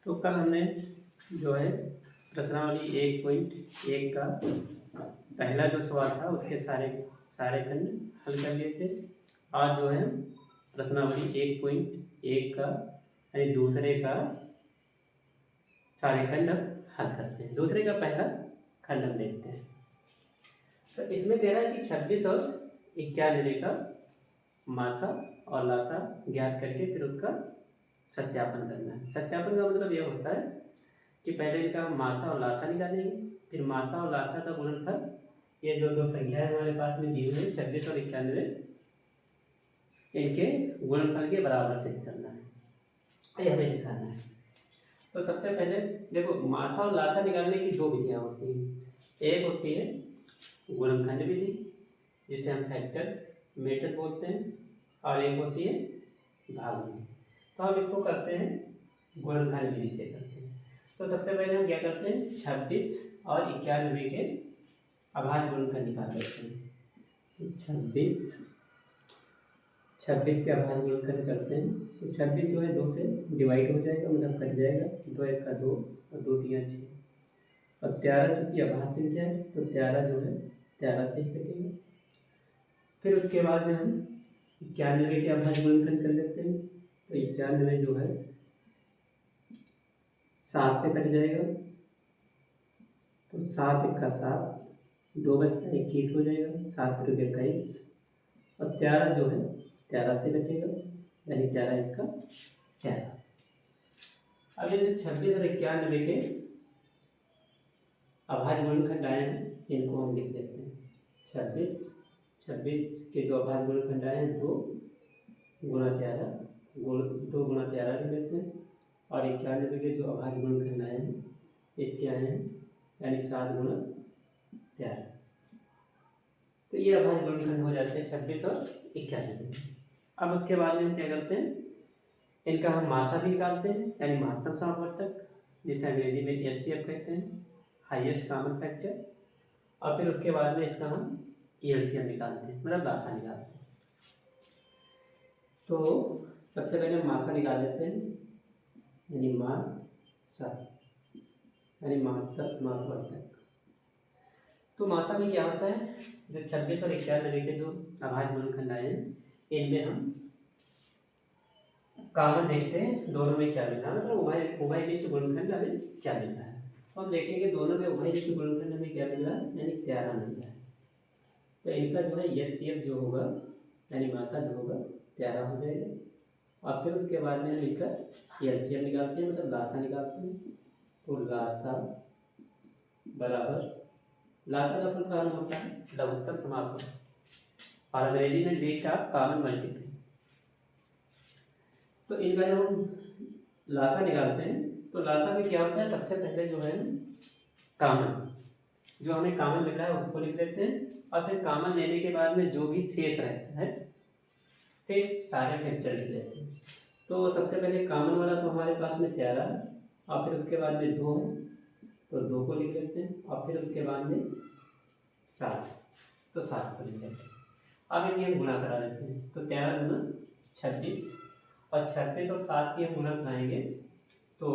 तो कल हमने जो है प्रश्नावली 1.1 का पहला जो सवाल था उसके सारे सारे खंड हल कर लिए थे। आज जो है प्रश्नावली 1.1 का यानी दूसरे का सारे खंड हल करते हैं। दूसरे का पहला खंड हम देखते हैं। तो इसमें कह रहा है कि 26 और 91 का मासा और लासा ज्ञात करके फिर उसका सत्यापन करना है। सत्यापन का मतलब यह होता है कि पहले इनका मासा और लासा निकालेंगे, फिर मासा और लासा का गुणनफल, ये जो दो संख्या है हमारे पास में दी हुई है 26 और 91, इनके गुणनफल के बराबर सिद्ध करना है, ये हमें दिखाना है। तो सबसे पहले देखो, मासा और लासा निकालने की दो विधियाँ होती हैं। एक होती है गुणनखंड विधि, जिसे हम फैक्टर मेथड बोलते हैं, और एक होती है भाग विधि। तो हम इसको करते हैं गुणनखंड विधि से करते हैं। तो सबसे पहले हम क्या करते हैं, 26 और 91 के अभाज्य गुणनखंड निकाल लेते हैं। 26 के अभाज्य गुणनखंड करते हैं। तो 26 जो है 2 से डिवाइड हो जाएगा, मतलब कट जाएगा, 2 1 का 2 और 2 3 6, और 13 चूँकि अभाज्य संख्या है तो 13 जो है 13 से ही कटेगा। फिर उसके बाद में हम 91 के अभाज्य गुणनखंड कर लेते हैं। तो 91 जो है 7 से कट जाएगा, तो 7 1 का 7, 2 बचता है 21 हो जाएगा, 7 3 21, और 13 जो है 13 से कटेगा, यानी 13 1 का 13। अब ये जो 26 और 91 के अभाज्य गुणनखंड आए हैं, इनको हम लिख लेते हैं। 26 के जो अभाज्य गुणनखंड आए हैं 2 गुणा 13 लिख लेते हैं, और 91 के जो अभाज्य गुणनखंड आए हैं इसके आए हैं, यानी 7 गुणा 13। तो ये अभाज्य गुणनखंड हो जाते हैं 26 और 91। अब उसके बाद में हम क्या करते हैं, इनका हम मासा भी निकालते हैं, यानी महत्तम समापवर्तक, जिसे अंग्रेजी में एचसीएफ कहते हैं, हाईएस्ट कॉमन फैक्टर। और फिर उसके बाद में इसका हम एलसीएम निकालते हैं, मतलब लासा निकालते हैं। तो सबसे पहले हम मासा निकाल लेते हैं, यानी मासा, यानी महत्तम समापवर्तक। तो मासा में क्या होता है, जो 26 और 91 के जो अभाज्य गुणनखंड आए हैं इनमें हम कॉमन देखते हैं दोनों में क्या मिलता है, मतलब उभयनिष्ठ गुणनखंड हमें क्या मिलता है। तो हम देखेंगे दोनों में उभयनिष्ठ गुणनखंड हमें क्या मिल रहा है, यानी 13 मिल रहा है। तो इनका जो है एचसीएफ जो होगा, यानी मासा जो होगा 13 हो जाएगा। और फिर उसके बाद में हम इनका एलसीएम निकालते हैं, मतलब लासा निकालते हैं। तो लासा बराबर, लासा का फुल फॉर्म होता है लघुत्तम समापवर्तक, और अंग्रेजी में लिस्ट ऑफ कॉमन मल्टीपल। तो इनका जब हम लासा निकालते हैं तो लासा में क्या होता है, सबसे पहले जो है कॉमन, जो हमें कॉमन मिल रहा है उसको लिख लेते हैं, और फिर कॉमन लेने के बाद में जो भी शेष रहता है फिर सारे फैक्टर लिख लेते हैं। तो सबसे पहले कॉमन वाला तो हमारे पास में 13 है, और फिर उसके बाद में 2 है तो 2 को लिख लेते हैं, और फिर उसके बाद में 7, तो 7 को लिख लेते हैं। अब इनकी हम गुणा करा लेते हैं। तो 13 गुना 26, और 26 और 7 की हम गुणा कराएंगे तो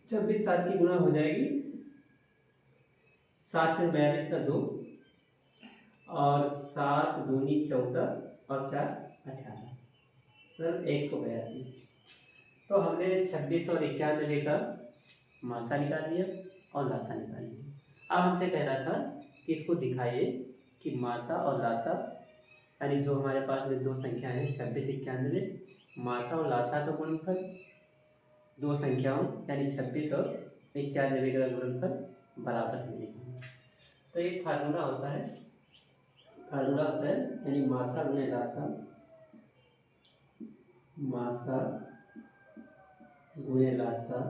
26 7 की गुणा हो जाएगी, 7 6 42 का 2, और 7 दूनी 14, और 4 18, मतलब 182। तो हमने 26 और 91 का मासा निकाल लिया और लासा निकाल लिया। अब हमसे कह रहा था कि इसको दिखाइए कि मासा और लासा, यानी जो हमारे पास में दो संख्या हैं 26 91, मासा और लासा का गुणनफल दो संख्याओं यानी 26 और 91 का गुणनफल बराबर मिलेगा। तो एक फार्मूला होता है यानी मासा गुणे लासा, मासा गुणे लासा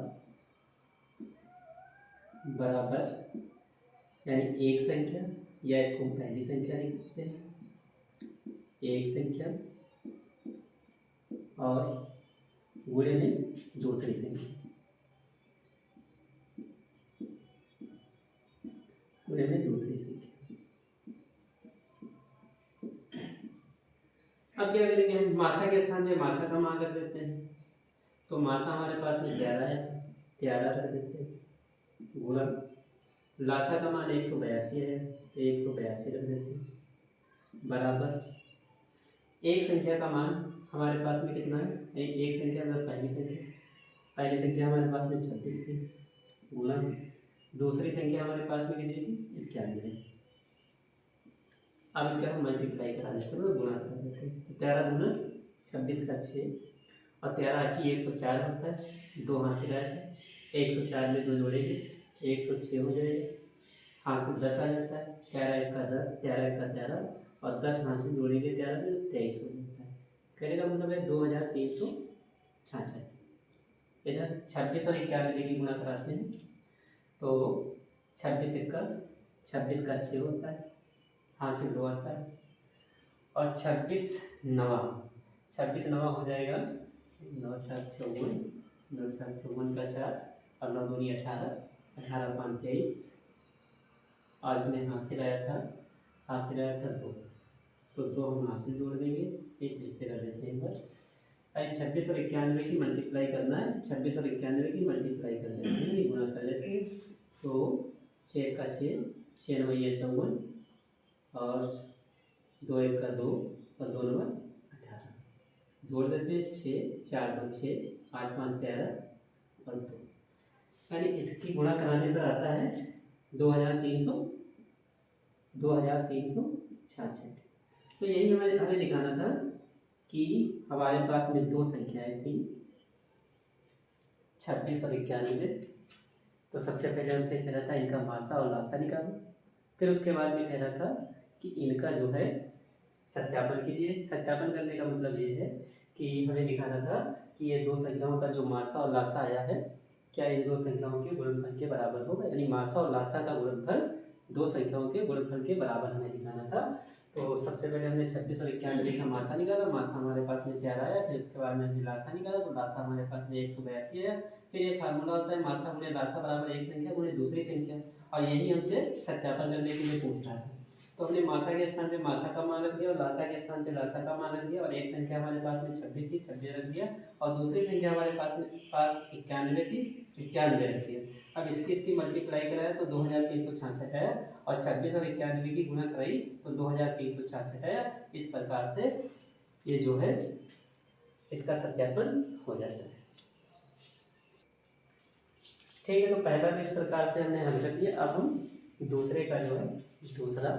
बराबर, यानी एक संख्या, या इसको पहली संख्या लिख सकते हैं, एक संख्या और गुणे में दूसरी संख्या, गुणे में दूसरी संख्या। अब क्या करेंगे, हम मासा के स्थान में मासा का मान रख देते हैं। तो मासा हमारे पास में 11 है, 11 रख देते हैं, गुणा लासा का मान 182 है तो 182 रख देते हैं, बराबर एक संख्या का मान हमारे पास में कितना है, एक संख्या मतलब पहली संख्या हमारे पास में 26 थी, गुणा दूसरी संख्या हमारे पास में कितनी थी, 91। अब इनका हम मल्टीप्लाई करा देते हैं, गुणा करा देते हैं, तो 13 दूना 26 का 6 और 13 की 104 होता है, 2 हाथ से रहता है, 104 में 2 जोड़ेंगे 106 हो जाएगा, हाथ से 10 आ जाता है, 13 एक का 10, 13 एक का 13 और 10 हाथ से जोड़ेंगे 13 में 23 हो जाता है। कहने का मतलब है 2366। इधर 26 और 91 की गुणा कराते हैं तो 26 का 6 होता है, हाथ से 2 आता है और 26 नवा हो जाएगा 9 4 54, 9 4 54 का 4 और 9 दूनी 18, 18 5 23, आज में हाथ से लाया था 2, तो 2 हम हाथ से जोड़ देंगे, एक ऐसे कर देते हैं इधर। अरे 26 और 91 की मल्टीप्लाई करना है, 26 और 91 की मल्टीप्लाई कर देते हैं, ये गुणा कर लेते हैं, तो 6 का 6, 6 9 54 और 2 1 का 2 और 2 9 18, जोड़ देते हैं 6 4 2 6 8 5 13 और 2, यानी इसकी गुणा कराने पर आता है 2366। तो यही हमें दिखाना था कि हमारे पास में 2 संख्याएं थी 26 और 91। तो सबसे पहले हमसे कह रहा था इनका मासा और लासा निकालो, फिर उसके बाद में कह रहा था कि इनका जो है सत्यापन कीजिए। सत्यापन करने का मतलब ये है कि हमें दिखाना था कि ये 2 संख्याओं का जो मासा और लासा आया है क्या इन 2 संख्याओं के गुणनफल के बराबर होगा, यानी मासा और लासा का गुणनफल 2 संख्याओं के गुणनफल के बराबर हमें दिखाना था। तो सबसे पहले हमने 26 और 91 का मासा निकाला, मासा हमारे पास में 13 आया, फिर उसके बाद में हमने लासा निकाला, तो लासा हमारे पास में 182 आया। फिर ये फार्मूला होता है मासा गुणे लासा बराबर एक संख्या गुणे दूसरी संख्या, और यही हमसे सत्यापन करने के लिए पूछ रहा था। तो हमने मासा के स्थान पे मासा का मान रख दिया और लासा के स्थान पे लासा का मान रख दिया, और एक संख्या हमारे पास में 26 थी 26 रख दिया, और दूसरी संख्या हमारे पास 91 थी 91 रख दिया। अब इसकी मल्टीप्लाई कराया तो 2366 आया, और 26 और 91 की गुणा कराई तो 2366 आया। इस प्रकार से ये जो है इसका सत्यापन हो जाता है। ठीक है, तो पहला तो इस प्रकार से हमने हल कर दिया। अब हम दूसरे का जो है दूसरा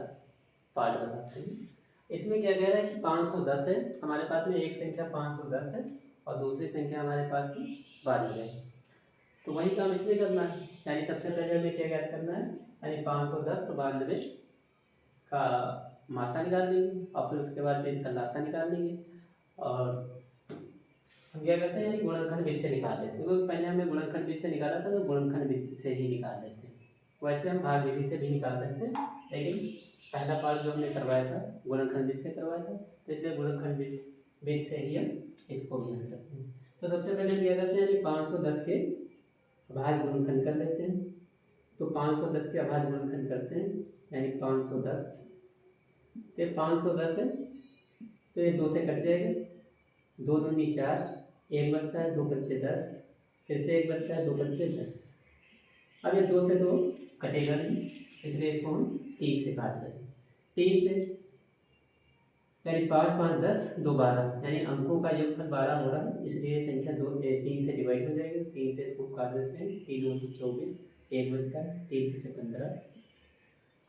पार्ट बताते हैं। इसमें क्या कह रहा है कि 510 है हमारे पास में, एक संख्या 510 है और दूसरी संख्या हमारे पास में 92 है। तो वही काम इसमें करना है, यानी सबसे पहले हमें क्या ज्ञात करना है, यानी 510 तो 92 का मासा निकाल लेंगे और फिर उसके बाद इनका लासा निकाल लेंगे, और हम क्या करते हैं यानी गुणनखंड विधि से निकाल लेते हैं, क्योंकि पहले हमने गुणनखंड विधि से निकाला था तो गुणनखंड विधि से ही निकाल लेते हैं। वैसे हम भाग विधि से भी निकाल सकते हैं, लेकिन पहला पार्ट जो हमने करवाया था गुणनखंड विधि से करवाया था, तो इसलिए गुणनखंड विधि से ही हम इसको भी हल करते हैं। तो सबसे पहले हम क्या करते हैं कि 510 के अभाज्य गुणनखंड कर लेते हैं। तो 510 के अभाज्य गुणनखंड करते हैं, यानी 510 तो 510 है तो ये 2 से कट जाएगा, 2 दूनी 4, 1 बचता है, 2 बच्चे 10, फिर से 1 बचता है, 2 बच्चे 10। अब ये 2 से 2 कटेगा नहीं, इसलिए इसको हम 3 से काट देंगे। 3 से यानी 5 5 10 2 12, यानी अंकों का योगफल 12 हो रहा है, इसलिए संख्या 3 से डिवाइड हो जाएगी। 3 से इसको काट देते हैं, 3 2 24, 1 बचता है, 3 5 15।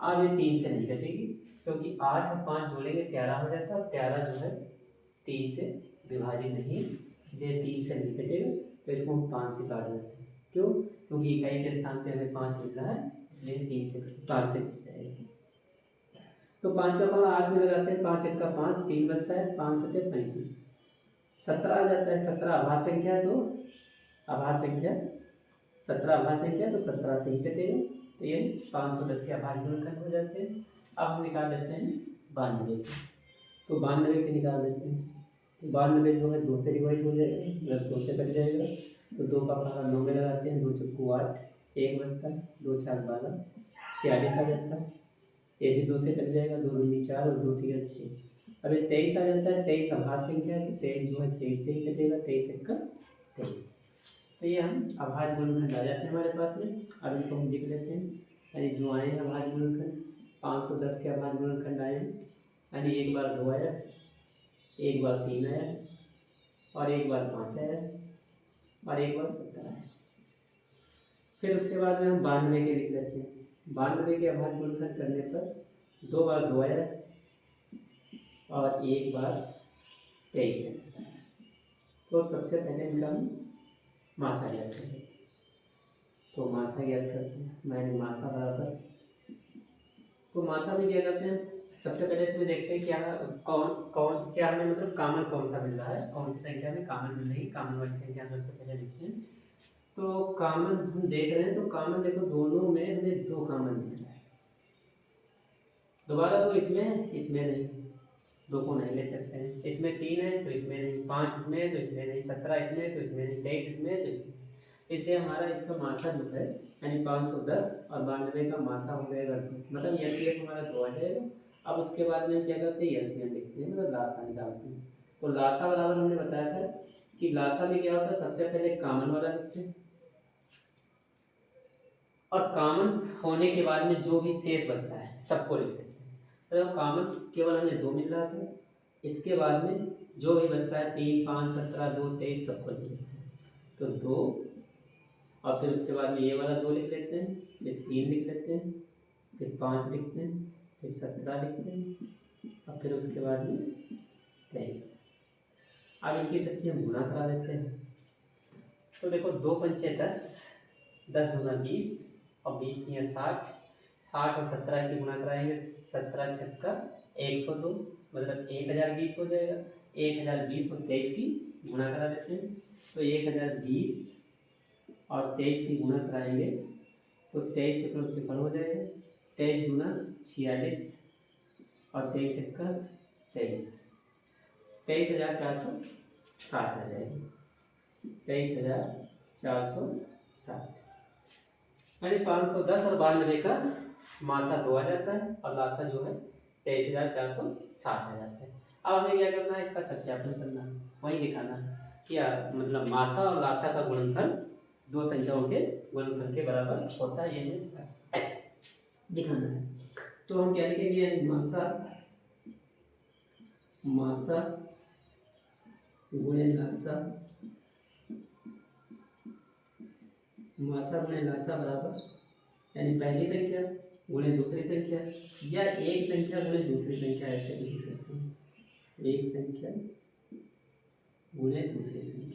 अब ये 3 से नहीं कटेगी क्योंकि 8 और 5 जोड़ेंगे 13 हो जाता है, 13 जो है 3 से विभाजित नहीं, इसलिए 3 से नहीं कटेगा, तो इसको हम 5 से काट देते हैं। क्यों? क्योंकि इकाई के स्थान पे हमें 5 मिल रहा है, इसलिए 5 से कट जाएगी। तो 5 का पावर 8 में लगाते हैं, 5 1 का 5, 3 बचता है, 5 7 35, 17 आ जाता है। 17 अभाज्य संख्या है, तो अभाज्य संख्या 17 अभाज्य संख्या है तो 17 से ही कटेगा, तो ये 510 के अभाज्य गुणनखंड हो जाते हैं। अब हम निकाल लेते हैं 92 के, तो 92 के निकाल लेते हैं, तो 92 जो है 2 से डिवाइड हो जाएगा, 2 से कट जाएगा, तो 2 का पावर 9 में लगाते हैं, 2 चक्कू 8, 1 बचता है, 2 4 12, 46 आ जाता है, ये भी 2 से कट जाएगा, 2 दूनी 4 और 2 3 6। अब ये 23 आ जाता है, 23 अभाज्य संख्या है तो 23 जो है 23 से ही कटेगा, 23 1 का 23। तो ये हम अभाज्य गुणनखंड आ जाते हैं हमारे पास में। अब इनको हम लिख लेते हैं, यानी जो आए हैं अभाज्य गुणनखंड 510 के अभाज्य गुणनखंड आए हैं, यानी एक बार 2 आया, एक बार 3 आया, और एक बार 5 आया, और एक बार 17 आया। फिर उसके बाद में हम 92 के लिख लेते हैं। 92 के अभाज्य गुणनखंड करने पर 2 बार 2 आया, और एक बार 23 है। तो अब सबसे पहले इनका हम मासा ज्ञात करते हैं। तो मासा ज्ञात करते हैं, मैंने मासा बराबर, तो मासा में क्या करते हैं, सबसे पहले इसमें देखते हैं क्या कौन क्या हमें मतलब कॉमन कौन सा मिल रहा है, कौन सी संख्या में कॉमन मिल रही है। कॉमन वाली संख्या सबसे पहले लिखते हैं। तो कॉमन हम देख रहे हैं, तो कॉमन देखो दोनों में हमें 2 कॉमन दिख रहा है। दोबारा 2 इसमें है, इसमें नहीं, 2 को नहीं ले सकते हैं। इसमें 3 है तो इसमें नहीं, 5 इसमें है तो इसमें नहीं, 17 इसमें है तो इसमें नहीं, 23 इसमें है तो इसमें। इसलिए हमारा इसका मासा जो है यानी 510 और 92 का मासा हो जाएगा 2, मतलब एलसीएम हमारा 2 आ जाएगा। अब उसके बाद में क्या करते हैं, एलसीएम लिखते हैं, मतलब लासा निकालते हैं। तो लासा बराबर हमने बताया था कि लासा में क्या होता है, सबसे पहले कॉमन वाला लिखते हैं, और कॉमन होने के बाद में जो भी शेष बचता है सबको लिख लेते हैं। तो कॉमन केवल हमें 2 मिल रहा था, इसके बाद में जो भी बचता है 3, 5, 17, 2, 23 सबको लिख लेते हैं। तो 2, और फिर उसके बाद में ये वाला 2 लिख लेते हैं, फिर 3 लिख लेते हैं, फिर 5 लिखते हैं, फिर 17 लिखते हैं, और फिर उसके बाद में 23। अब इनकी सबकी हम गुणा करा देते हैं। तो देखो 2 पंचे 10, 10 दूना 20, और 20 तिया 60, 60 और 17 की गुणा कराएंगे, 17 छक्का 102, मतलब 1020 हो जाएगा। 1020 और 23 की गुणा करा देते हैं। तो 1020 और 23 की गुणा कराएंगे तो 23 से सिफर हो जाएगा, 23 दूना 46, और 23 एक्का 23, 23,460 आ जाएगी, 23,460, यानी 510 और 92 का मासा 2 आ जाता है, और लासा जो है 23,460 आ जाता है। अब हमें क्या करना है, इसका सत्यापन करना है, वही दिखाना है क्या मतलब मासा और लासा का गुणनफल 2 संख्याओं के गुणनफल के बराबर होता है, ये हमें दिखाना है। तो हम क्या लिखेंगे, मासा गुणे लासा, मासा गुणे लासा बराबर, यानी पहली संख्या गुणे दूसरी संख्या, या एक संख्या गुणे दूसरी संख्या, ऐसे भी लिख सकते हैं, एक संख्या गुणे दूसरी संख्या।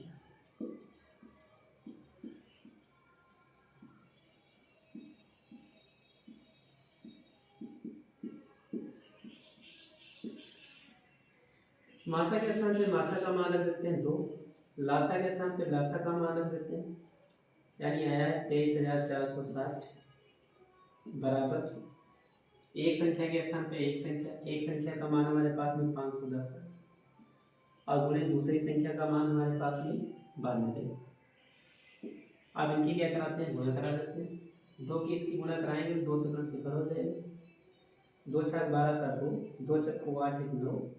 मासा के स्थान पे मासा का मान रख देते हैं 2, लासा के स्थान पे लासा का मान रख देते हैं, यानी आया है 23,460 बराबर, एक संख्या के स्थान पे एक संख्या का मान हमारे पास में 510 है, और गुणे दूसरी संख्या का मान हमारे पास में 92। अब इनकी क्या कराते हैं, गुणा करा देते हैं। 2 की इसकी गुणा कराएंगे, 2 से 0 हो जाएगा, 2 छक 12 का 2, 2 चक्को 8 1 9,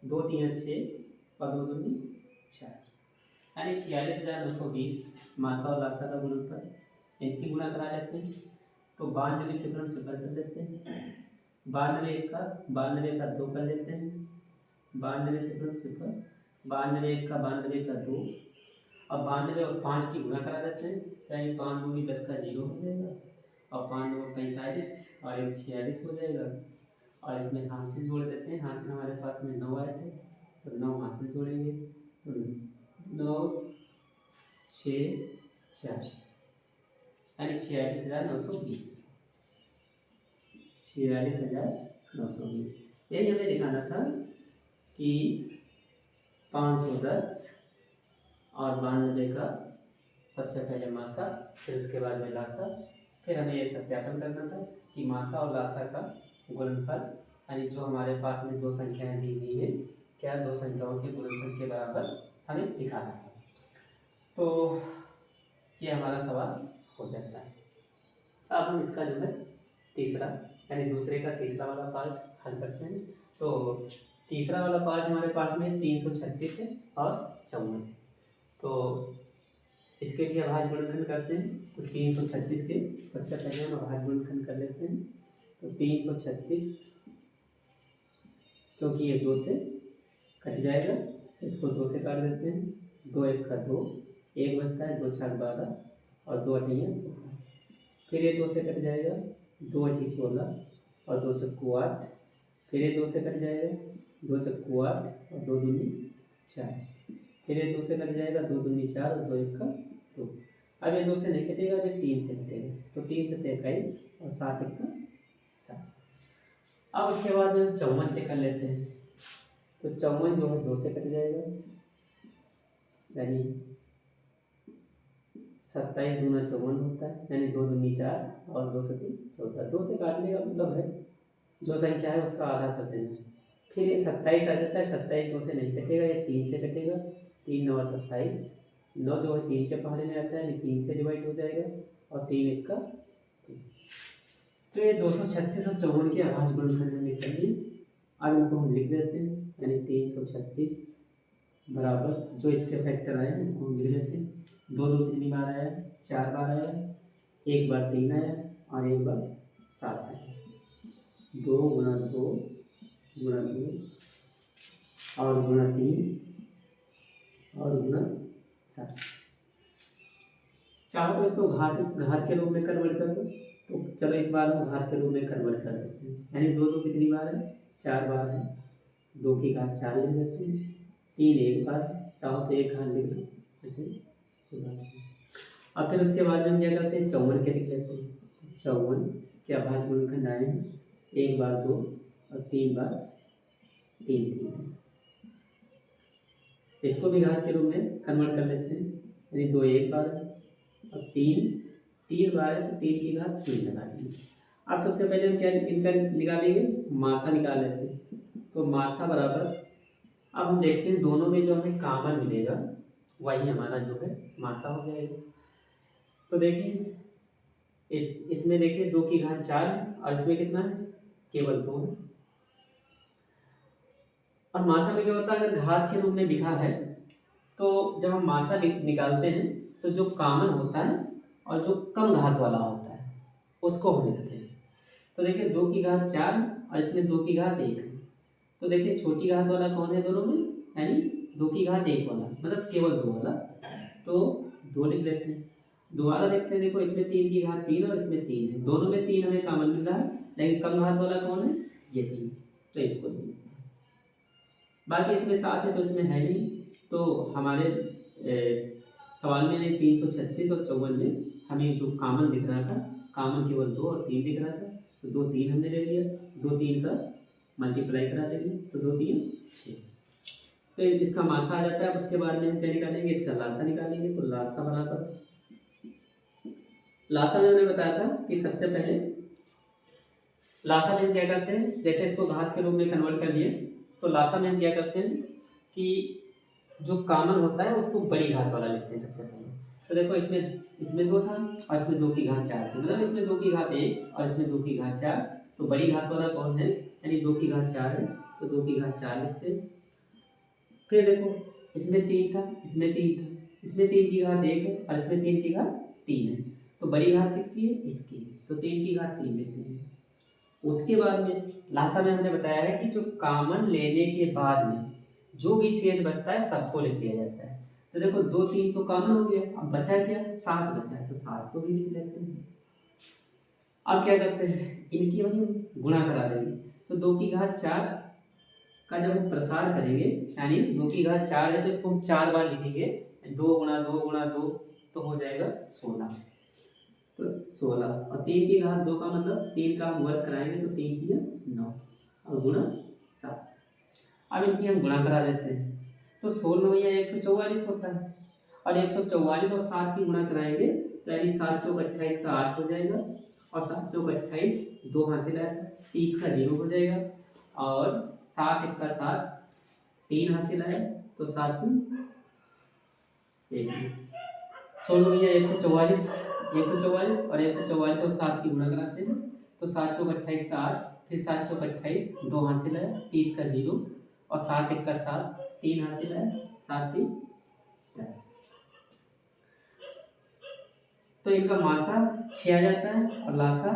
2 3 6, और 2 दूनी 4, यानी 46,220 मासा और लासा का गुणनफल। इनकी गुणा करा लेते हैं, तो 92 से 0 कर देते हैं, 92 का 2 कर लेते हैं, 92 से 0, 92 का 2, अब 92 और 5 की गुणा करा देते हैं, यानी 5 दूनी 10 का 0 हो जाएगा, और 5 9 45, और 1 46 हो जाएगा, और इसमें हासिल जोड़ देते हैं। हासिल हमारे पास में 9 आए थे, तो 9 हासिल जोड़ेंगे, तो 9 6 4, यानी 46,920, 46,920। यही हमें दिखाना था कि 510 और 92 का सबसे पहले मासा, फिर उसके बाद में लासा, फिर हमें ये सत्यापन करना था कि मासा और लासा का गुणनफल, यानी जो हमारे पास में 2 संख्याएं दी हुई है, क्या 2 संख्याओं के गुणनफल के बराबर हमें दिखाना था। तो ये हमारा सवाल हो जाता है। अब हम इसका जो है तीसरा, यानी दूसरे का तीसरा वाला पार्ट हल करते हैं। तो तीसरा वाला पार्ट हमारे पास में 336 है और 54 है। तो इसके लिए अभाज्य गुणनखंड करते हैं। तो 336 के सबसे पहले हम अभाज्य गुणनखंड कर लेते हैं। तो 336, क्योंकि ये 2 से कट जाएगा तो इसको 2 से काट देते हैं। 2 1 का 2, 1 बचता है, 2 4 12 और 2 8 16। फिर ये 2 से कट जाएगा, 2 8 16 और 2 चक्कू 8। फिर ये 2 से कट जाएगा, 2 चक्कू 8 और 2 दूनी 4। फिर ये 2 से कट जाएगा, 2 दूनी 4 और 2 1 का 2। अब ये 2 से नहीं कटेगा, ये 3 से कटेगा। तो 3 से 23 और 7 1 का 7। अब उसके बाद 54 से कर लेते हैं। तो 54 जो है 2 से कट जाएगा, यानी 27 दूना 54 होता है, यानी 2 दूनी 4 और 2 से 3 14। 2 से काटने का मतलब है जो संख्या है उसका आधा कर देना। फिर ये 27 आ जाता है, 27 2 से नहीं कटेगा, ये 3 से कटेगा। 3 9 27, 9 जो है 3 के पहाड़े में आता है, यानी 3 से डिवाइड हो जाएगा और 3 1 का 3। तो ये 236 और 54 के अभाज्य गुणनखंड हमने कर लिए। अब इनको हम लिख देते हैं, यानी 336 बराबर जो इसके फैक्टर आए हैं उनको हम लिख देते हैं। 2 2 3 बार आया, 4 बार आया, 1 बार 3 आया और 1 बार 7 आया। 2 गुणा 2 गुणा 2 और गुणा 3 और गुणा 7। चाहो तो इसको घात के रूप में कन्वर्ट कर दो। तो चलो इस बार हम घात के रूप में कन्वर्ट कर देते हैं, यानी 2 2 कितनी बार है, 4 बार है। 2 की घात 4 लिख देते हैं, 3 1 बार, चाहो तो 1 घात लिख दो ऐसे। अब फिर उसके बाद हम क्या करते हैं, 54 के लिख लेते हैं। 54 के अभाज्य गुणनखंड आए हैं, 1 बार 2 और 3 बार 3। इसको भी घात के रूप में कन्वर्ट कर लेते हैं, यानी 2 1 बार है और 3 बार है, तो 3 की घात 3 लगा देंगे। अब सबसे पहले हम क्या इनका निकालेंगे, मासा निकाल लेते हैं। तो मासा बराबर, अब हम देखते हैं दोनों में जो हमें कामन मिलेगा वही हमारा जो है मासा हो जाएगा। तो देखिए इसमें देखिए 2 की घात 4 है और इसमें कितना है, केवल 2 है। और मासा में क्या होता है, अगर घात के रूप में लिखा है तो जब हम मासा निकालते हैं तो जो कामन होता है और जो कम घात वाला होता है उसको हम लिखते हैं। तो देखिए 2 की घात 4 और इसमें 2 की घात 1 है। तो देखिए छोटी घात वाला कौन है दोनों में, यानी 2 की घात 1 वाला, मतलब केवल 2 वाला। तो 2 लिख लेते हैं। दोबारा देखते हैं, देखो इसमें 3 की घात 3 और इसमें 3 है, दोनों में 3 हमें कॉमन मिल रहा है, लेकिन कम घात वाला कौन है, ये 3। तो इसको बाकी इसमें 7 है तो इसमें है नहीं। तो हमारे सवाल में 336 और 54 में हमें जो कॉमन दिख रहा था, कॉमन केवल 2 और 3 दिख रहा था, तो 2 3 हमने ले लिया। 2 3 का मल्टीप्लाई करा देंगे तो 2 3 6। तो इसका मासा आ जाता है। अब उसके बाद में हम क्या निकालेंगे, इसका लासा निकालेंगे। तो लासा बराबर, लासा में हमने बताया था कि सबसे पहले लासा में हम क्या करते हैं, जैसे इसको घात के रूप में कन्वर्ट कर लिए तो लासा में हम क्या करते हैं कि जो कॉमन होता है उसको बड़ी घात वाला लिखते हैं सबसे पहले। तो देखो इसमें 2 था और इसमें 2 की घात 4 थी, मतलब इसमें 2 की घात 1 और इसमें 2 की घात 4। तो बड़ी घात वाला कौन है, यानी 2 की घात 4 है, तो 2 की घात 4 लिखते हैं। फिर देखो इसमें 3 था, इसमें 3 था, इसमें 3 की घात 1 है और इसमें 3 की घात 3 है। तो बड़ी घात किसकी है, इसकी। तो 3 की घात 3 लिखते हैं। उसके बाद में लासा में हमने बताया है कि जो कॉमन लेने के बाद में जो भी शेष बचता है सबको लिख दिया जाता है। तो देखो 2 3 तो कॉमन हो गया, अब बचा क्या, 7 बचा है, तो 7 को भी लिख लेते हैं। अब क्या करते हैं, इनकी वही गुणा करा देंगे। तो 2 की घात 4 का जब हम प्रसार करेंगे, यानी 2 की घात 4 है तो इसको हम 4 बार लिखेंगे, 2 गुणा 2 गुणा 2 तो हो जाएगा 16। तो 16 और 3 की घात 2 का मतलब 3 का हम वर्ग कराएंगे तो 3 की 9 और गुणा 7। अब इनकी हम गुणा करा देते हैं। तो 16 में 144 होता है और 144 और 7 की गुणा कराएंगे तो यानी 7 चौक 28 का 8 हो जाएगा और 7 चौक 28 2 हासिल है, 30 का 0 हो जाएगा और 7 1 का 7 3 हासिल है, तो 7 1। 16 में 144 और 144 और 7 की गुणा कराते हैं तो 7 चौक 28 का 8, फिर 7 चौक 28 2 हासिल है, 30 का 0 और 7 1 का 7 3 हासिल है, 7 3 10। तो इनका मासा 6 आ जाता है और लासा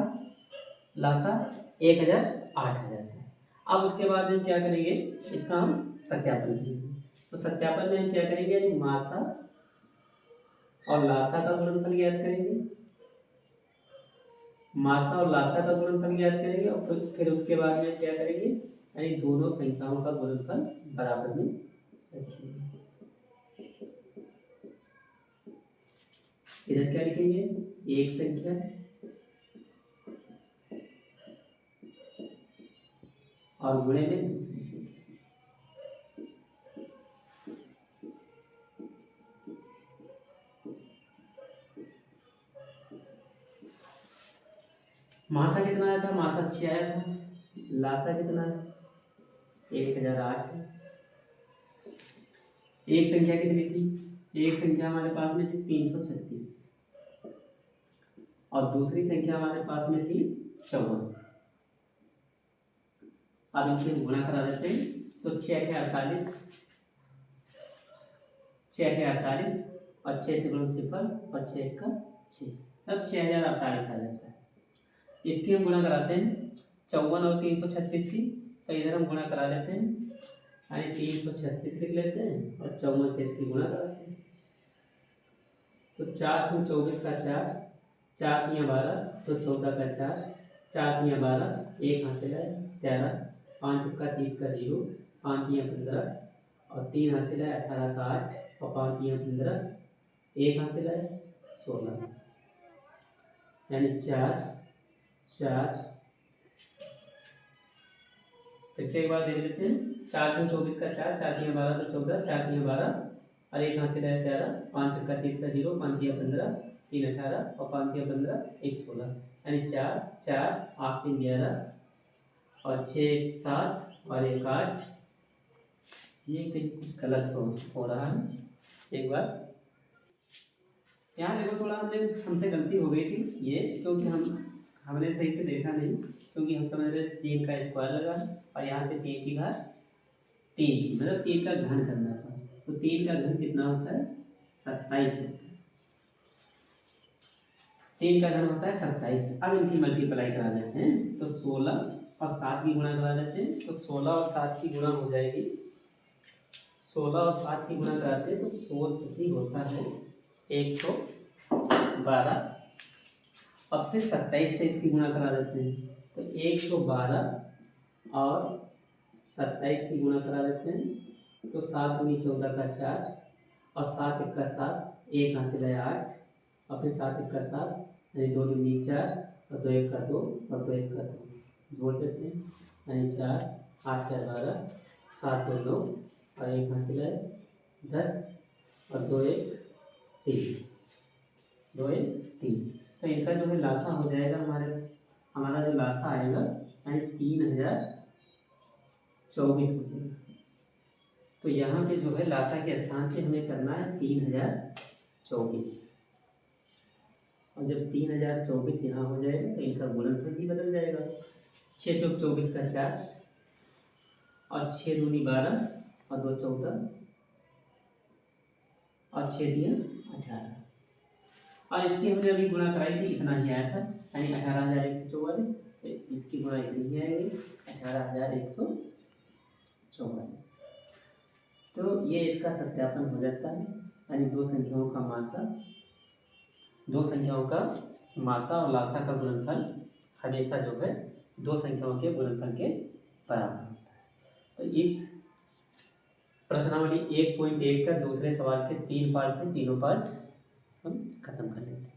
लासा 1008 आ जाता है। अब उसके बाद हम क्या करेंगे, इसका हम सत्यापन करेंगे। तो सत्यापन में हम क्या करेंगे, मासा और लासा का गुणनफल ज्ञात करेंगे, मासा और लासा का गुणनफल ज्ञात करेंगे और फिर उसके बाद में क्या करेंगे, यानी दोनों संख्याओं का गुणनफल बराबर में रखेंगे। इधर क्या लिखेंगे, एक संख्या और गुणे में दूसरी संख्या। मासा कितना आया था, मासा 6 आया था, लासा कितना है 1008 है। एक संख्या कितनी थी, एक संख्या हमारे पास में थी 336 और दूसरी संख्या हमारे पास में थी 54। अब इनसे गुणा करा देते हैं, तो 6 के 48, 6 के 48 और 6 से गुणन 0 और 6 का 6, अब 6048 आ जाता है। इसकी हम गुणा कराते हैं 54 और 336 की, तो इधर हम गुणा करा लेते हैं, यानी 336 लिख लेते हैं और 54 से इसकी गुणा कराते हैं। तो 4 × 24 का 4, 4 × 12 तो 14 का 4, 4 × 12 1 हासिल है 13, 5 का 30 का 0, 5 × 15 और 3 हासिल है 18 का 8 और 5 × 15 1 हासिल है 16, यानी 4 4। फिर से एक बार देख लेते हैं, 4 × 24 का 4, 4 × 12 तो 14, 4 × 12 और 1 हासिल है 13, 5 का 30 का 0, 5 × 15 3 18 और 5 × 15 1 16, यानी 4 4 8 3 11 और 6 1 7 और 1 8। ये कहीं कुछ गलत हो रहा है, एक बार यहाँ देखो, थोड़ा हमसे गलती हो गई थी ये, क्योंकि हमने सही से देखा नहीं, क्योंकि हम समझ रहे 3 का स्क्वायर लगा और यहाँ पे 3 की घात 3, मतलब 3 का घन करना था। तो 3 का घन कितना होता है, 27 होता है। 3 का घन होता है 27। अब इनकी मल्टीप्लाई करा लेते हैं, तो 16 और 7 की गुणा करा लेते हैं, तो 16 और 7 की गुणा हो जाएगी, 16 और 7 की गुणा कराते हैं तो 16 से होता है 112 और फिर 27 से इसकी गुणा करा देते हैं, तो 112 और 27 की गुणा करा देते हैं, तो 7 × 14 का 4 और 7 × 1 का 7, 1 हासिल है 8 और फिर 7 × 1 का 7, यानी 2 × 2 4 और 2 × 1 का 2 और 2 × 1 का 2 जोड़ देते हैं, यानी 4 8 4 12, 7 2 9 और 1 हासिल है 10 और 2 1 3, 2 1 3। तो इनका जो है लासा हो जाएगा, हमारा जो लासा आएगा यानी 3024 हो जाएगा। तो यहाँ पे जो है लासा के स्थान पे हमें करना है 3024, और जब 3024 यहाँ हो जाएगा तो इनका गुणनफल भी बदल जाएगा। 6 × 24 का 4 और 6 दूनी 12 और 2 14 और 6 दिया 18, और इसकी हमने अभी गुणा कराई थी, इतना ही आया था, यानी 18,144। इसकी गुणा इतनी ही आएगी 18,144। तो ये इसका सत्यापन हो जाता है, यानी दो संख्याओं का मासा और लासा का गुणनफल हमेशा जो है दो संख्याओं के गुणनफल के बराबर होता है। तो इस प्रश्नावली 1.1 का दूसरे सवाल के 3 पार्ट थे, तीनों पार्ट हम खत्म कर लेते हैं।